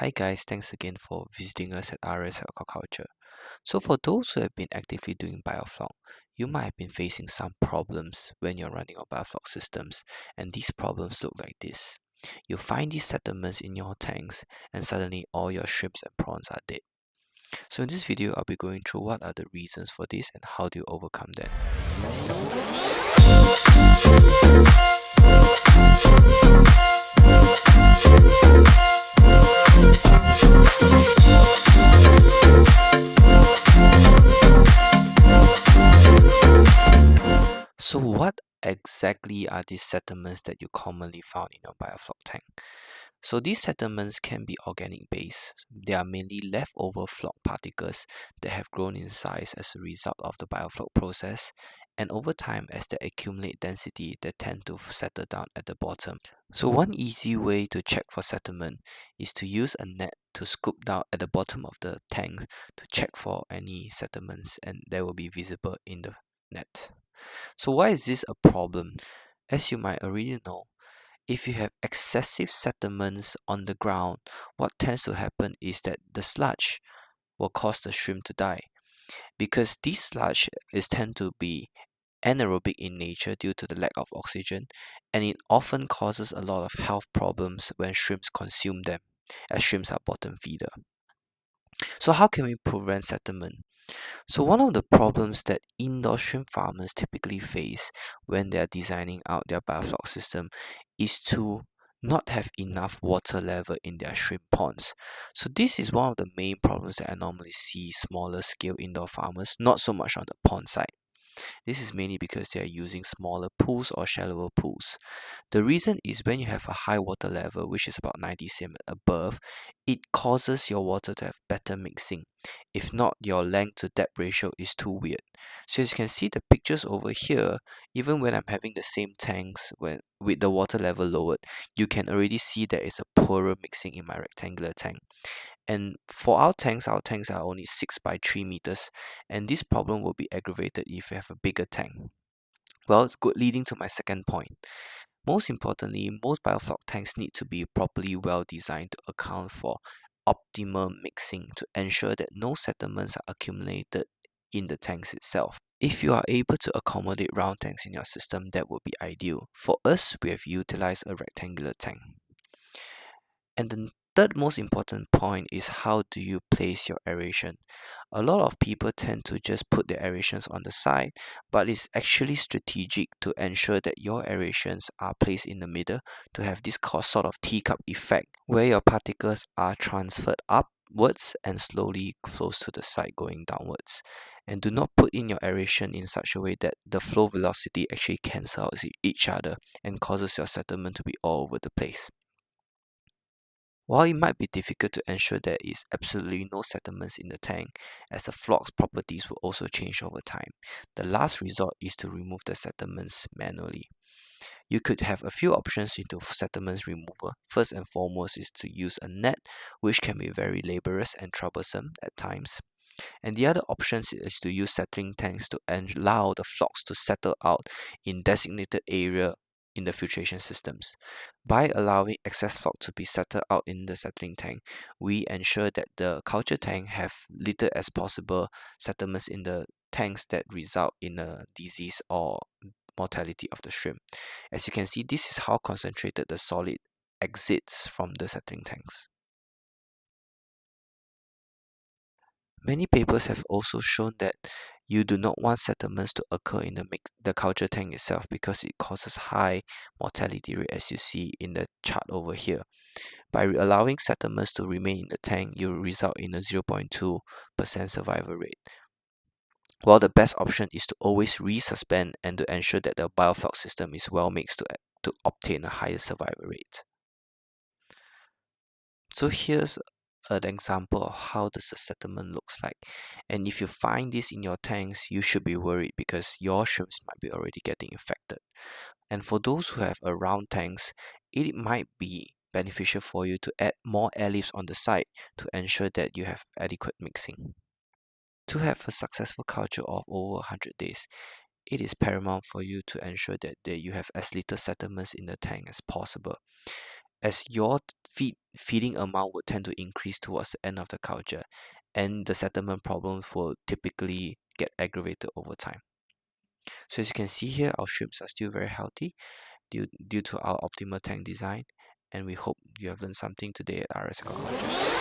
Hi guys, thanks again for visiting us at RS Aquaculture. So for those who have been actively doing Biofloc, you might have been facing some problems when you're running your Biofloc systems, and these problems look like this. You find these sediments in your tanks, and suddenly all your shrimps and prawns are dead. So in this video, I'll be going through what are the reasons for this and how do you overcome them. So what exactly are these sediments that you commonly found in your biofloc tank? So these sediments can be organic based. They are mainly leftover floc particles that have grown in size as a result of the biofloc process, and over time as they accumulate density they tend to settle down at the bottom. So one easy way to check for sediment is to use a net to scoop down at the bottom of the tank to check for any sediments, and they will be visible in the net. So why is this a problem? As you might already know, if you have excessive sediments on the ground, what tends to happen is that the sludge will cause the shrimp to die, because these sludge tend to be anaerobic in nature due to the lack of oxygen, and it often causes a lot of health problems when shrimps consume them, as shrimps are bottom feeder. So how can we prevent sediment? So one of the problems that indoor shrimp farmers typically face when they are designing out their biofloc system is to not have enough water level in their shrimp ponds. So this is one of the main problems that I normally see smaller scale indoor farmers, not so much on the pond side. This is mainly because they are using smaller pools or shallower pools. The reason is when you have a high water level, which is about 90 cm above, it causes your water to have better mixing. If not, your length to depth ratio is too weird. So as you can see the pictures over here, even when I'm having the same tanks with the water level lowered, you can already see there is a poorer mixing in my rectangular tank. And for our tanks are only 6 by 3 meters, and this problem will be aggravated if you have a bigger tank. Well, it's good, leading to my second point. Most importantly, most biofloc tanks need to be properly well designed to account for optimal mixing to ensure that no sediments are accumulated in the tanks itself. If you are able to accommodate round tanks in your system, that would be ideal. For us, we have utilized a rectangular tank. And the third most important point is how do you place your aeration. A lot of people tend to just put their aerations on the side, but it's actually strategic to ensure that your aerations are placed in the middle to have this sort of teacup effect where your particles are transferred upwards and slowly close to the side going downwards. And do not put in your aeration in such a way that the flow velocity actually cancels each other and causes your sediment to be all over the place. While it might be difficult to ensure there is absolutely no sediments in the tank, as the floc's properties will also change over time, the last resort is to remove the sediments manually. You could have a few options into sediments removal. First and foremost is to use a net, which can be very laborious and troublesome at times. And the other option is to use settling tanks to allow the flocks to settle out in designated area in the filtration systems. By allowing excess floc to be settled out in the settling tank, we ensure that the culture tank have little as possible settlements in the tanks that result in a disease or mortality of the shrimp. As you can see, this is how concentrated the solid exits from the settling tanks. Many papers have also shown that you do not want settlements to occur in the culture tank itself because it causes high mortality rate, as you see in the chart over here. By allowing settlements to remain in the tank, you will result in a 0.2% survival rate. While the best option is to always resuspend and to ensure that the biofloc system is well mixed to obtain a higher survival rate. So here's an example of how does a settlement looks like, and if you find this in your tanks, you should be worried because your shrimps might be already getting infected. And for those who have round tanks, it might be beneficial for you to add more air lifts on the side to ensure that you have adequate mixing. To have a successful culture of over 100 days, it is paramount for you to ensure that you have as little settlements in the tank as possible. as your feeding amount would tend to increase towards the end of the culture, and the settlement problems will typically get aggravated over time. So as you can see here, our shrimps are still very healthy due to our optimal tank design, and we hope you have learned something today at RS Aquaculture.